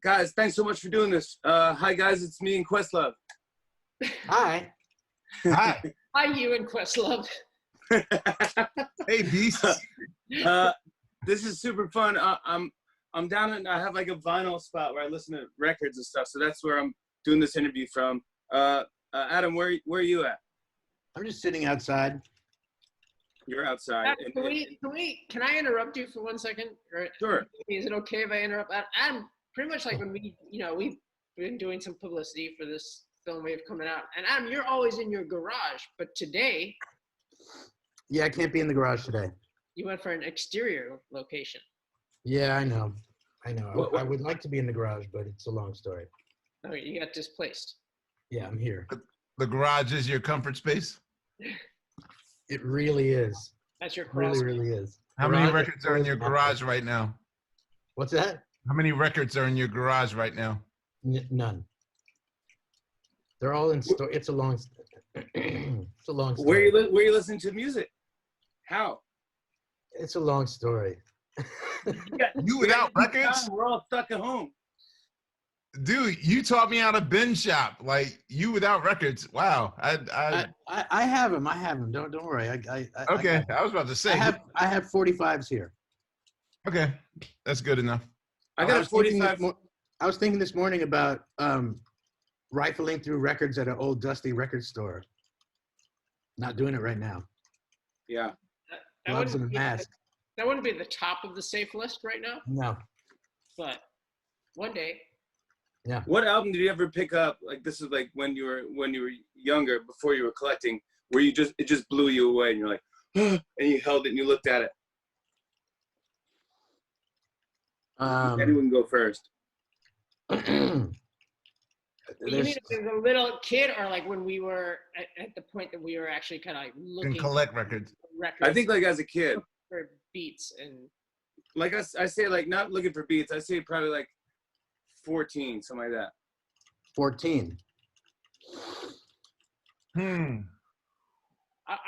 Guys, thanks so much for doing this. Hi, guys. It's me and Questlove. Hi. Hi. Hi, you and Questlove. Hey, Beast. This is super fun. I'm down and I have like a vinyl spot where I listen to records and stuff. So that's where I'm doing this interview from. Adam, where are you at? I'm just sitting outside. You're outside. Can I interrupt you for 1 second? Sure. Is it okay if I interrupt? Adam, pretty much like when we've been doing some publicity for this film we have coming out. And Adam, you're always in your garage, but today. Yeah, I can't be in the garage today. You went for an exterior location. Yeah, I know. I would like to be in the garage, but it's a long story. Oh, you got displaced. Yeah, I'm here. The garage is your comfort space? It really is. That's your It cross. really is. How many records are in your garage right now? What's that? How many records are in your garage right now? None. They're all in store. It's a long it's a long story. Where are you listening to music? How? It's a long story. You without records? We're all stuck at home. Dude, you taught me how to bin shop. Like, you without records. Wow. I have them. I have them. Don't worry. Okay, I was about to say. I have 45s here. Okay, that's good enough. I got a 45. I was thinking this morning about rifling through records at an old dusty record store. Not doing it right now. Yeah. Gloves and a mask. That wouldn't be at the top of the safe list right now, No. but one day. Yeah. What album did you ever pick up? Like, this is like when you were younger, before you were collecting, where it just blew you away and you're like, and you held it and you looked at it. Anyone go first? You mean as a little kid, or like when we were at the point that we were actually kind of like looking And collect records. I think like as a kid. For beats and. Like I say, like not looking for beats. I say probably like 14, something like that. 14. I'm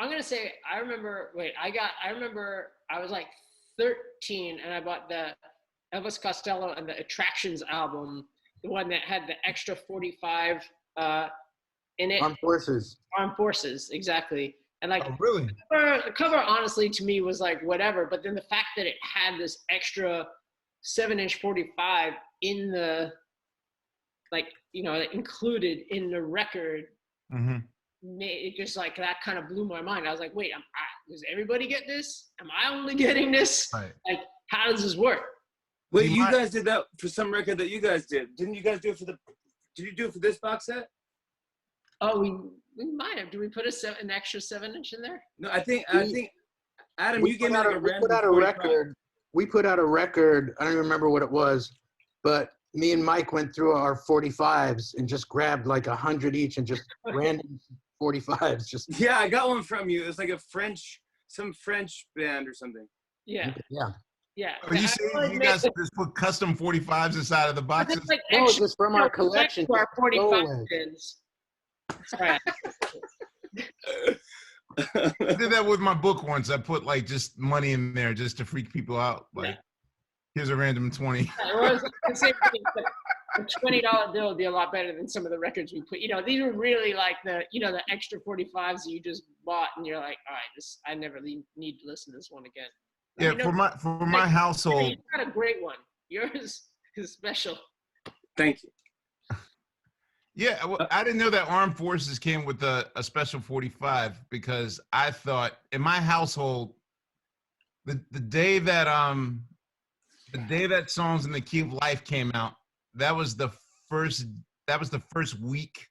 gonna say I remember. I remember I was like 13 and I bought the Elvis Costello and the Attractions album, the one that had the extra 45 in it. Armed Forces, exactly. And like, Oh, really? the cover honestly to me was like whatever, but then the fact that it had this extra 7-inch 45 in the, like, included in the record, it just like that kind of blew my mind. I was like, wait, does everybody get this? Am I only getting this? Right. Like, how does this work? Wait, you guys did that for some record that you guys did. Didn't you guys do it for did you do it for this box set? Oh, we might have. Did we put an extra 7-inch in there? No, I think Adam, you gave me like a random. We put out a 45. record. We put out a record. I don't even remember what it was, but me and Mike went through our 45s and just grabbed like 100 each and just random 45s. Just Yeah, I got one from you. It was like some French band or something. Yeah. yeah. Yeah. Are you saying you guys just put custom 45s inside of the boxes? Like No, it's just from our collection. Our 45 Throwaway. pins. Right. I did that with my book once. I put like just money in there just to freak people out. Like, here's a random 20. It was the same thing, but a $20 bill would be a lot better than some of the records we put. These were really like the extra 45s that you just bought, and you're like, all right, I never need to listen to this one again. Yeah, for my household. You got a great one. Yours is special. Thank you. Yeah, well, I didn't know that Armed Forces came with a special 45 because I thought in my household, the day that Songs in the Key of Life came out, that was the first week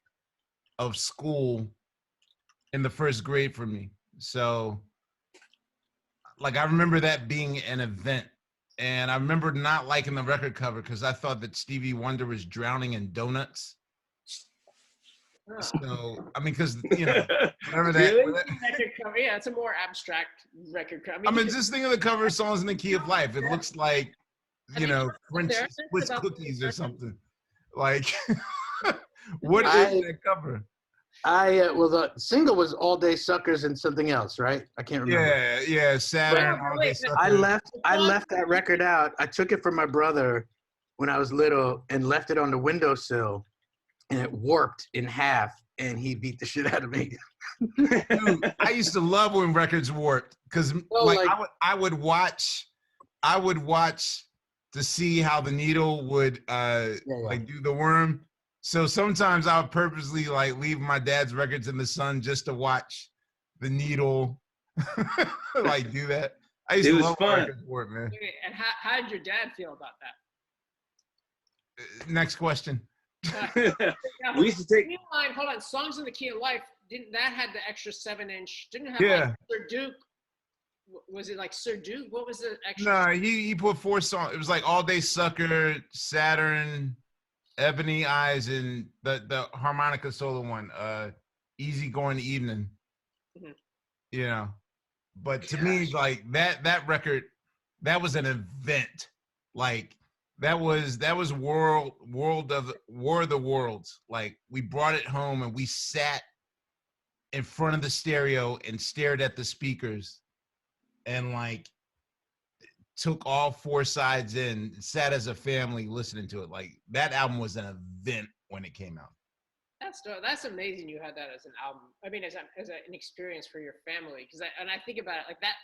of school in the first grade for me. So, like, I remember that being an event, and I remember not liking the record cover because I thought that Stevie Wonder was drowning in donuts. So, I mean, because, whatever that. Really? Record cover, yeah, it's a more abstract record cover. I mean, just think of the cover of Songs in the Key of Life. It looks like, French Swiss cookies or something. Like, what is that cover? Well, the single was All Day Suckers and something else, right? I can't remember. Yeah, Saturn. All Day Suckers. I left that record out. I took it from my brother when I was little and left it on the windowsill, and it warped in half, and he beat the shit out of me. Dude, I used to love when records warped because Well, like- I would watch to see how the needle would like do the worm. So sometimes I would purposely like leave my dad's records in the sun just to watch the needle like do that. I used It to was love when fun. records warp, man. Okay, and how did your dad feel about that? Next question. Now, We used to take. Hold on. Songs in the Key of Life, didn't that had the extra 7-inch? Didn't it have Yeah. like Sir Duke? Was it like Sir Duke? What was the extra? No, he put 4 songs. It was like All Day Sucker, Saturn, Ebony Eyes, and the harmonica solo one, Easy Going Evening. Mhm. You know, but to me, like that record, that was an event. Like that was War of the Worlds. Like we brought it home and we sat in front of the stereo and stared at the speakers and like took all 4 sides in, sat as a family listening to it. Like that album was an event when it came out. That's amazing. You had that as an album. I mean, as an experience for your family. Because I think about it, like that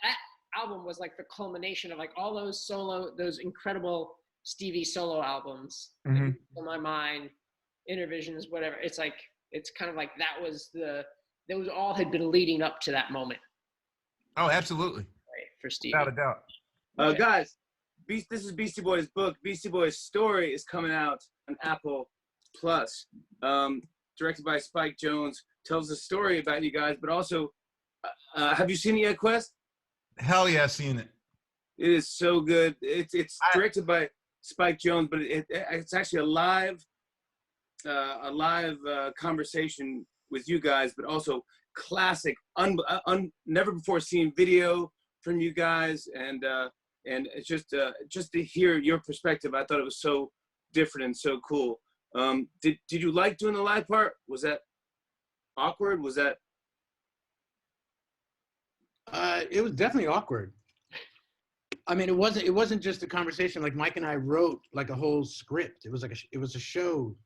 album was like the culmination of like all those incredible Stevie solo albums. Mhm. In my mind, Intervisions, whatever. It's kind of like those all had been leading up to that moment, Oh, absolutely. right? For Stevie. Without a doubt. Guys, this is Beastie Boys' book. Beastie Boys' Story is coming out on Apple Plus. Directed by Spike Jonze. Tells a story about you guys, but also, have you seen it yet, Quest? Hell yeah, I've seen it. It is so good. It's directed by Spike Jonze, but it's actually a live conversation with you guys, but also classic, never before seen video from you guys, and it's just to hear your perspective. I thought it was so different and so cool. Did you like doing the live part? Was that awkward? Was that? It was definitely awkward. I mean, it wasn't just a conversation. Like Mike and I wrote like a whole script. It was like it was a show.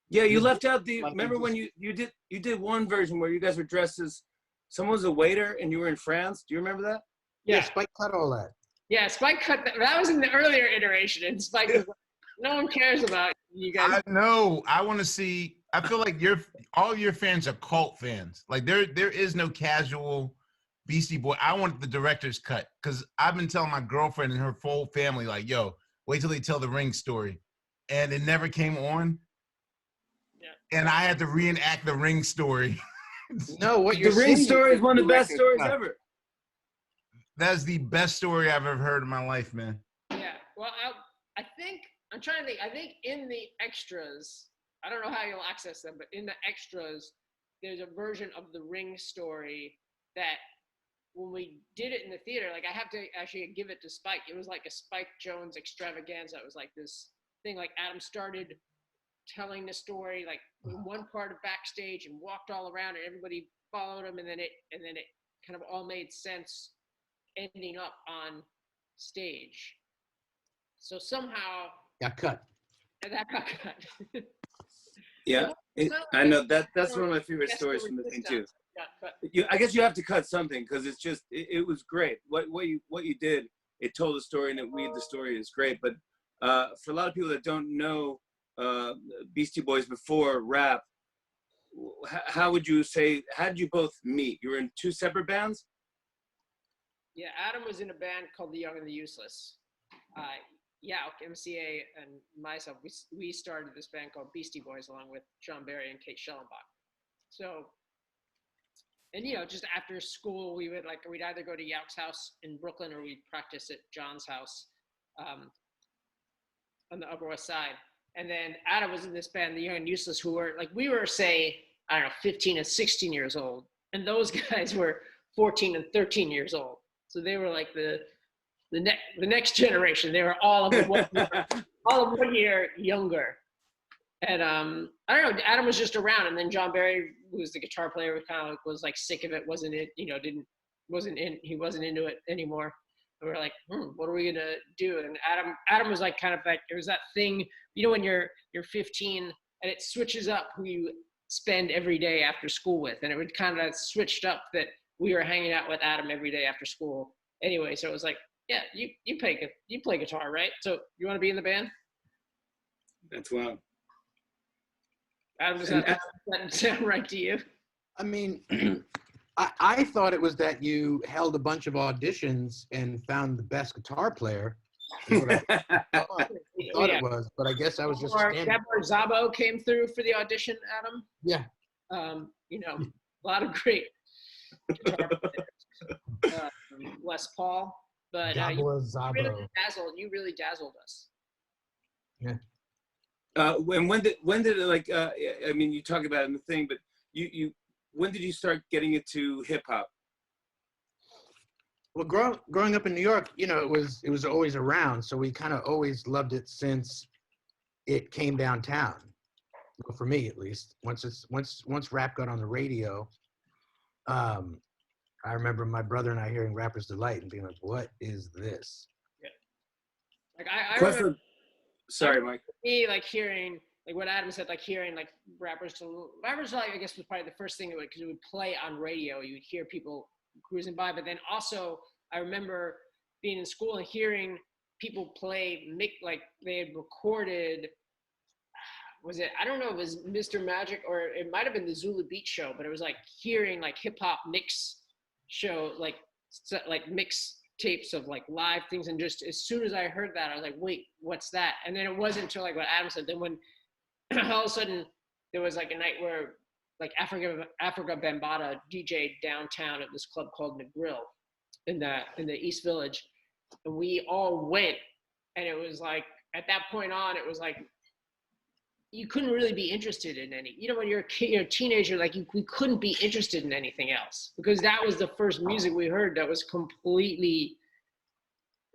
Yeah, you left out the. Like, Remember when you did one version where you guys were dressed as someone was a waiter and you were in France? Do you remember that? Yeah, Yeah. Spike cut all that. Yeah, Spike cut that. That was in the earlier iteration, and Spike was like, no one cares about you guys. I know. I want to see. I feel like all your fans are cult fans. Like there is no casual Beastie Boy. I want the director's cut because I've been telling my girlfriend and her full family, like, yo, wait till they tell the Ring story, and it never came on. Yeah. And I had to reenact the Ring story. No, what The you're Ring saying story is one of the best director's stories cut. ever. That's the best story I've ever heard in my life, man. Yeah. Well, I think I'm trying to think. I think in the extras, I don't know how you'll access them, but in the extras, there's a version of the Ring story that when we did it in the theater, like I have to actually give it to Spike. It was like a Spike Jonze extravaganza. It was like this thing. Like Adam started telling the story like in one part of backstage and walked all around, and everybody followed him, and then it kind of all made sense ending up on stage. So somehow Got cut. that got cut. Yeah, I know that's one of my favorite stories from the thing too. Got cut. I guess you have to cut something because it's just it was great. What you did, it told the story and it weaved the story is great. But for a lot of people that don't know Beastie Boys before rap, how would you say? How did you both meet? You were in 2 separate bands. Yeah, Adam was in a band called The Young and the Useless. MCA and myself, we started this band called Beastie Boys along with John Barry and Kate Schellenbach. So, and just after school, we'd either go to Yauch's house in Brooklyn or we'd practice at John's house on the Upper West Side. And then Adam was in this band, The Young and Useless, who were like, we were, say, I don't know, 15 and 16 years old. And those guys were 14 and 13 years old. So they were like the next generation. They were all of 1 year younger. And I don't know, Adam was just around, and then John Barry, who was the guitar player, was like sick of it, he wasn't into it anymore. we were like, what are we gonna do? And Adam was like, kind of like, there was that thing, you know, when you're 15 and it switches up who you spend every day after school with, and it would kind of switched up that we were hanging out with Adam every day after school. Anyway, so it was like, yeah, you play guitar, right? So you want to be in the band? That's wild. Adam, does And that sound right to you? I mean, I thought it was that you held a bunch of auditions and found the best guitar player. Is what I thought Yeah. it was, but I guess I was just Or standing. Gabor Szabo came through for the audition, Adam. Yeah. You know, a lot of great guitar players. Les Paul, but Gabor Szabo. you really dazzled us. And when did it, like, I mean, you talk about it in the thing, but when did you start getting into hip hop? Well, growing up in New York, you know, it was always around, so we kind of always loved it since it came downtown. Well, for me, at least, once rap got on the radio, I remember my brother and I hearing Rapper's Delight and being like, "What is this?" Yeah. Like I remember Sorry, Mike. me like hearing like what Adam said, like hearing like Rapper's Delight, I guess was probably the first thing that because it would play on radio. You would hear people cruising by, but then also I remember being in school and hearing people play like they had recorded. Was it? I don't know if it was Mr. Magic or it might have been the Zulu Beat Show, but it was like hearing like hip hop mix show, like mix tapes of like live things, and just as soon as I heard that, I was like, wait, what's that? And then it wasn't until like what Adam said. Then when all of a sudden there was like a night where like Africa Bambaataa DJ'd downtown at this club called The Grill in the East Village, and we all went, and it was like at that point on, it was like you couldn't really be interested in any, you know, when you're a teenager, like we couldn't be interested in anything else because that was the first music we heard that was completely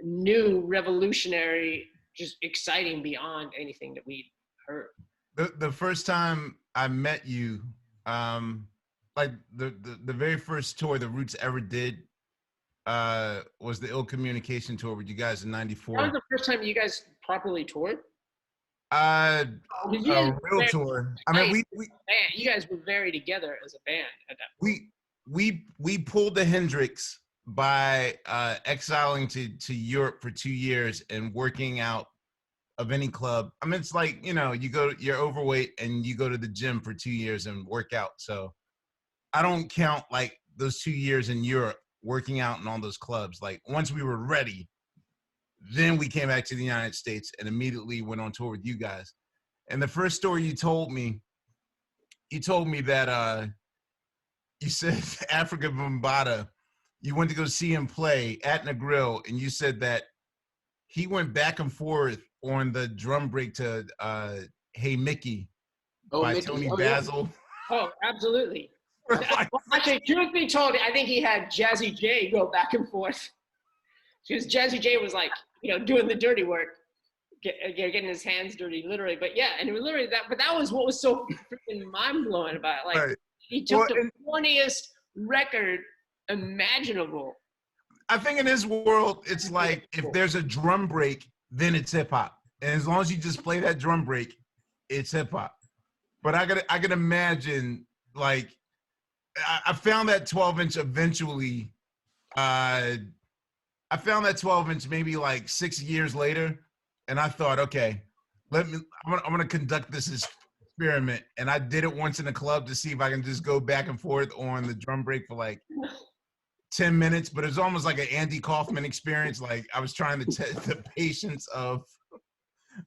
new, revolutionary, just exciting beyond anything that we'd heard. The first time I met you, like the very first tour the Roots ever did was the Ill Communication tour with you guys in '94. That was the first time you guys properly toured? A real very, tour. I mean, you guys were very together as a band at that point. we pulled the Hendrix by exiling to Europe for 2 years and working out of any club. I mean, it's like, you know, you're overweight and you go to the gym for 2 years and work out. So I don't count like those 2 years in Europe working out in all those clubs. Like once we were ready, then we came back to the United States and immediately went on tour with you guys. And the first story you told me that you said Africa Bambaataa, you went to go see him play at Negril, and you said that he went back and forth on the drum break to Hey Mickey by Mickey. Tony Yeah. Basil. Oh, absolutely. Actually, truth be told, I think he had Jazzy J go back and forth. Because Jazzy J was like, you know, doing the dirty work, getting his hands dirty, literally. But yeah, and it was literally that. But that was what was so freaking mind blowing about it. Like Right. he took the funniest record imaginable. I think in this world, it's like if there's a drum break, then it's hip hop. And as long as you just play that drum break, it's hip hop. But I could imagine, like, I found that 12-inch eventually. I found that 12-inch maybe like 6 years later, and I thought, okay, I'm gonna conduct this experiment. And I did it once in a club to see if I can just go back and forth on the drum break for like 10 minutes, but it was almost like an Andy Kaufman experience. Like I was trying to test the patience of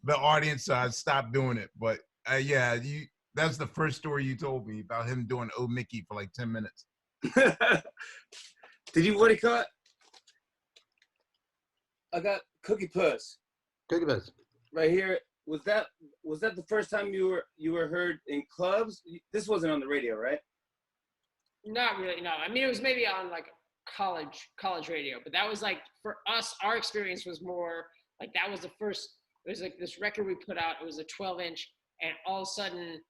the audience, so I stopped doing it. But yeah, that's the first story you told me about him doing Oh Mickey for like 10 minutes. Did you, what do you call it? I got Cookie Puss Cookie Puss. right here. Was that the first time you were heard in clubs? This wasn't on the radio, right? Not really, no. I mean, it was maybe on like college radio, but that was like for us, our experience was more like that was the first. It was like this record we put out. It was a 12-inch, and all of a sudden,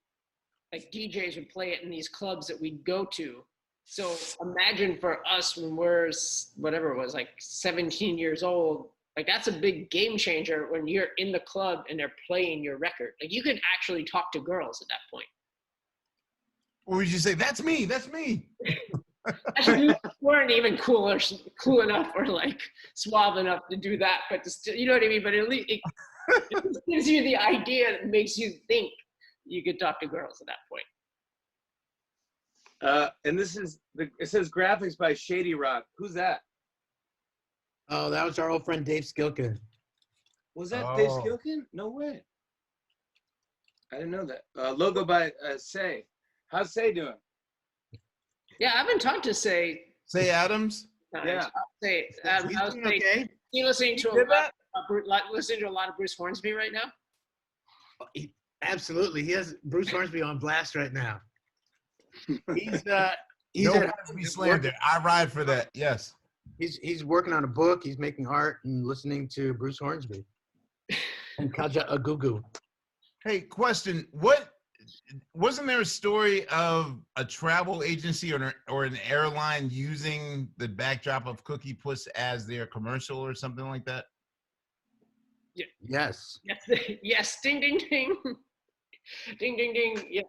like DJs would play it in these clubs that we'd go to, So imagine for us when we're whatever it was, like 17 years old, like that's a big game changer when you're in the club and they're playing your record. Like you can actually talk to girls at that point. Or would you say, that's me, that's me? Actually, we weren't even cool enough or like suave enough to do that, but just, you know what I mean? But at least it just gives you the idea that makes you think you could talk to girls at that point. And this is it says graphics by Shady Rock. Who's that? Oh, that was our old friend Dave Skilkin. Was that Dave Oh. Skilkin? No way. I didn't know that. Logo by Say. How's Say doing? Yeah, I haven't talked to Say. Say Adams? Yeah. Say, He's I was doing saying, okay. you listening to did that? listening to a lot of Bruce Hornsby right now? Absolutely, he has Bruce Hornsby on blast right now. He's No Hornsby slander. I ride for that. Yes. he's working on a book. He's making art and listening to Bruce Hornsby and Kaja Agugu. Hey, question. What wasn't there a story of a travel agency or an airline using the backdrop of Cookie Puss as their commercial or something like that? Yes, Yes, ding, ding, ding. Ding, ding, ding, yes.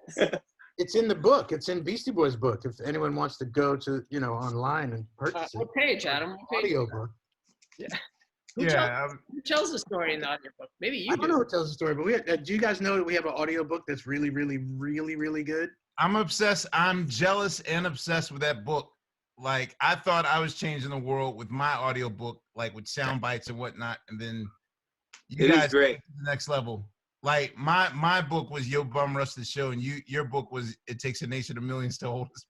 it's in the book. It's in Beastie Boys' book. If anyone wants to go to online and purchase it, What page, Adam? What page? audio book. Who tells the story in the audiobook? Maybe you I don't do. know who tells the story, but do you guys know that we have an audio book that's really, really, really, really good? I'm obsessed. I'm jealous and obsessed with that book. Like, I thought I was changing the world with my audiobook, like with sound bites and whatnot. And then you It is guys great. took it to the next level. Like my book was Yo Bum Rush the Show, and your book was It Takes a Nation of Millions to Hold Us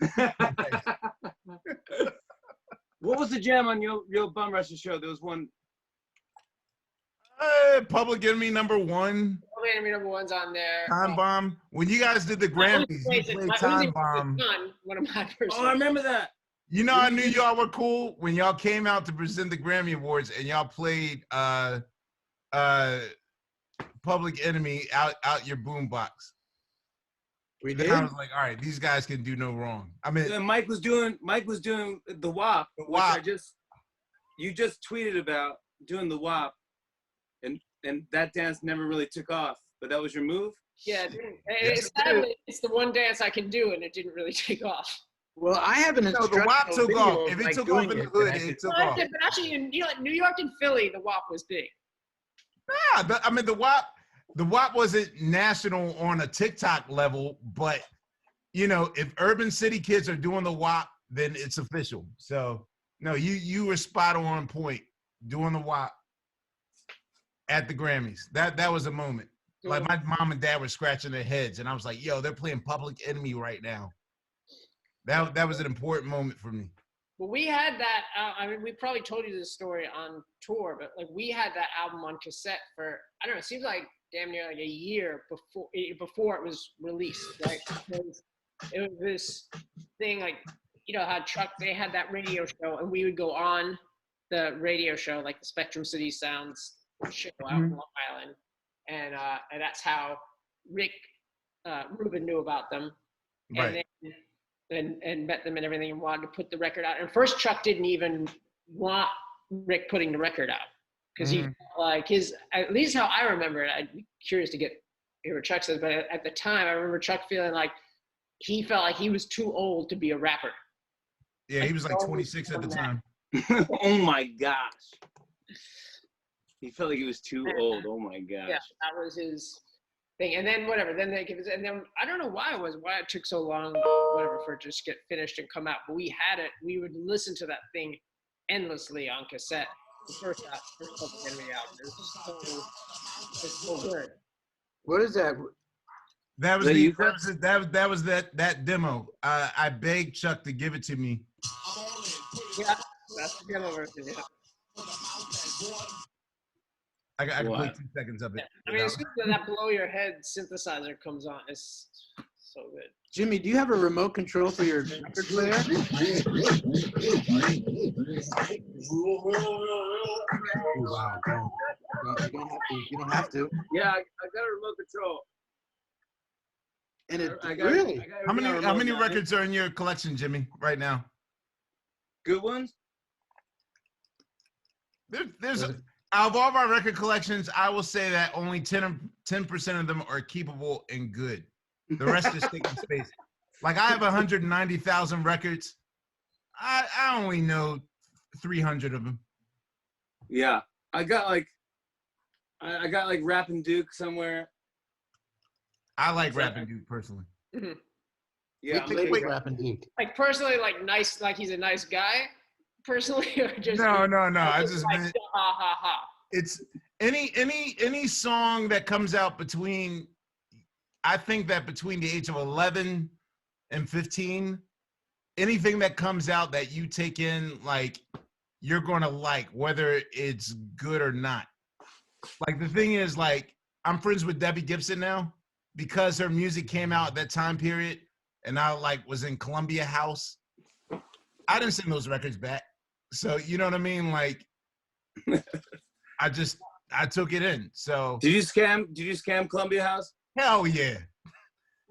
Back. What was the jam on your Bum Rusher show? There was one. Public Enemy #1, Public Enemy #1's on there. Time Bomb. When you guys did the Grammys, you played Time Bomb. One of my first. Oh, I remember that. You know, I knew y'all were cool when y'all came out to present the Grammy Awards and y'all played Public Enemy out your boombox. We And did. I was like, all right, these guys can do no wrong. I mean, Then Mike was doing the WAP, The which WAP. you just tweeted about doing the WAP, and that dance never really took off. But that was your move. Yeah, Yes, sadly, it's the one dance I can do, and it didn't really take off. Well, I have an no, the instructional WAP took video off. of If it Mike took off doing in the it hood, that I it could- took But off. actually, in New York and Philly, the WAP was big. Yeah, the WAP wasn't national on a TikTok level, but you know, if Urban City kids are doing the WAP, then it's official. So no, you were spot on point doing the WAP at the Grammys. That was a moment. Like my mom and dad were scratching their heads, and I was like, "Yo, they're playing Public Enemy right now." That was an important moment for me. But we had that. I mean, we probably told you this story on tour, but like we had that album on cassette for I don't know. It seems like damn near like a year before it was released, right? Because it was this thing like you know how they had that radio show, and we would go on the radio show like the Spectrum City Sounds show out in Long Island, and that's how Rick Rubin knew about them, Right. and met them and everything, and wanted to put the record out. And first, Chuck didn't even want Rick putting the record out because he like at least how I remember it. I'd be curious to hear what Chuck says, but at the time, I remember Chuck feeling like he felt like he was too old to be a rapper. Yeah, he was like 26 at the time. Oh my gosh. He felt like he was too old. Oh my gosh. Yeah, that was his thing. And then whatever, then they give us, and then I don't know why it took so long, whatever, for it to just get finished and come out. But we had it. We would listen to that thing endlessly on cassette. The first Public Enemy album. It was so good. What is that? That was That the you that was that demo. I begged Chuck to give it to me. Yeah, that's the demo version. Yeah. I can Wow. play 2 seconds of it. I mean, as soon as that blow your head synthesizer comes on, it's so good. Jimmy, do you have a remote control for your record player? Wow, you don't have to. Yeah, I got a remote control. And it I got- really, I got How many everything how on many remote now. records are in your collection, Jimmy, right now? Good ones? There's out of all of our record collections, I will say that only 10% of them are keepable and good. The rest is taking space. Like I have 190,000 records. I only know 300 of them. Yeah, I got like Rappin' Duke somewhere. I like Sorry. Rappin' Duke personally. Mhm. Yeah, we I'm think like, we Rappin' Duke. Like personally, like nice, like he's a nice guy. Personally, or just No. or I just like meant ha ha ha. it's any song that comes out between. I think that between the age of 11 and 15, anything that comes out that you take in, like you're going to like, whether it's good or not. Like the thing is, like I'm friends with Debbie Gibson now because her music came out at that time period, and I like was in Columbia House. I didn't send those records back, so you know what I mean. Like, I took it in. So did you scam Columbia House? hell yeah,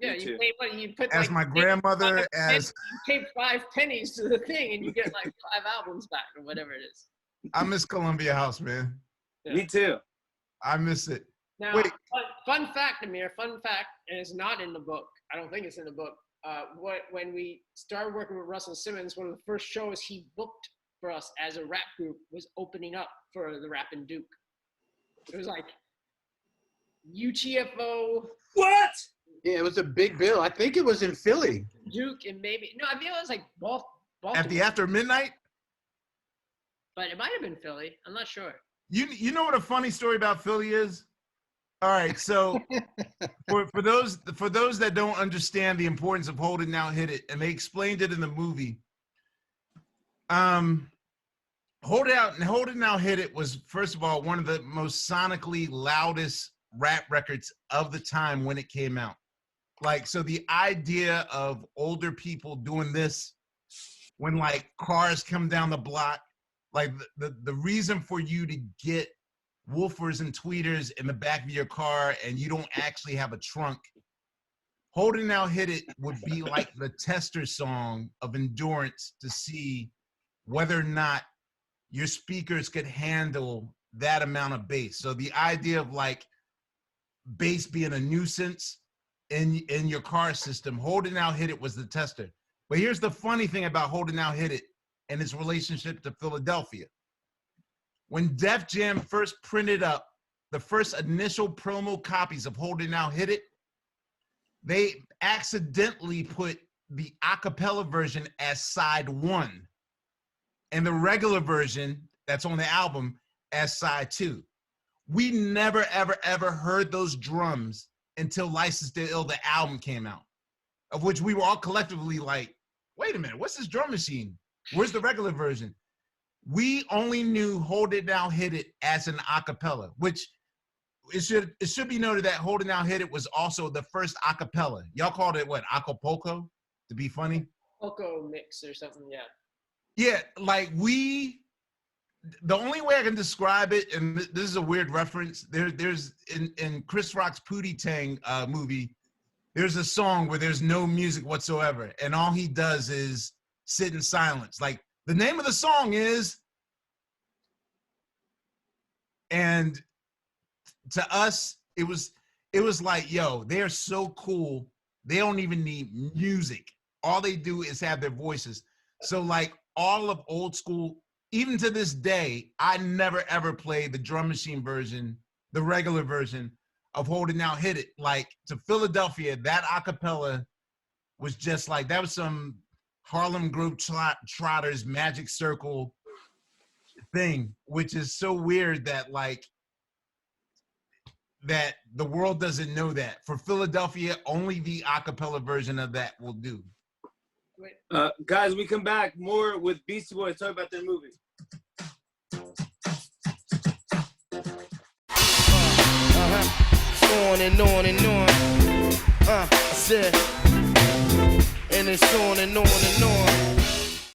Yeah, Me you too. pay what you put. as like, my you grandmother, as pay 5 pennies to the thing, and you get like 5 albums back or whatever it is. I miss Columbia House, man. Yeah. Me too. I miss it. Now, Wait. fun fact, Amir. Fun fact, and it's not in the book. I don't think it's in the book. When we started working with Russell Simmons, one of the first shows he booked for us as a rap group was opening up for the Rappin' Duke. It was like UTFO, What? Yeah, it was a big bill. I think it was in Philly. Duke, and maybe I think it was like Baltimore. At the After Midnight, But it might have been Philly. I'm not sure. you know what a funny story about Philly is? All right, so for those that don't understand the importance of Hold It Now Hit It, and they explained it in the movie. Hold It Now Hit It was, first of all, one of the most sonically loudest rap records of the time when it came out. Like, so the idea of older people doing this when like cars come down the block, like the reason for you to get woofers and tweeters in the back of your car and you don't actually have a trunk, Hold It Now Hit It would be like the tester song of endurance to see whether or not your speakers could handle that amount of bass. So the idea of like bass being a nuisance in your car system, Hold It Now Hit It was the tester. But here's the funny thing about Hold It Now Hit It and its relationship to Philadelphia. When Def Jam first printed up the first initial promo copies of Hold It Now Hit It, they accidentally put the a cappella version as side 1 and the regular version that's on the album as side 2. We never, ever, ever heard those drums until License to Ill, the album came out, of which we were all collectively like, wait a minute, what's this drum machine? Where's the regular version? We only knew Hold It Now Hit It as an a cappella, which it should be noted that Hold It Now Hit It was also the first a cappella. Y'all called it what, Acapulco, to be funny? Poco mix or something, yeah. Yeah, like the only way I can describe it, and this is a weird reference, there's in Chris Rock's Pootie Tang movie, there's a song where there's no music whatsoever, and all he does is sit in silence. Like, the name of the song is, and to us, it was like, yo, they are so cool. They don't even need music. All they do is have their voices. So like all of old school, even to this day, I never ever play the drum machine version, the regular version of Hold It Now Hit It. Like, to Philadelphia, that a cappella was just like, that was some Harlem Globetrotters Magic Circle thing, which is so weird that like, that the world doesn't know that. For Philadelphia, only the a cappella version of that will do. Guys, we come back more with Beastie Boys, talk about their movie. On and on and on. I said, and it's on and on and on.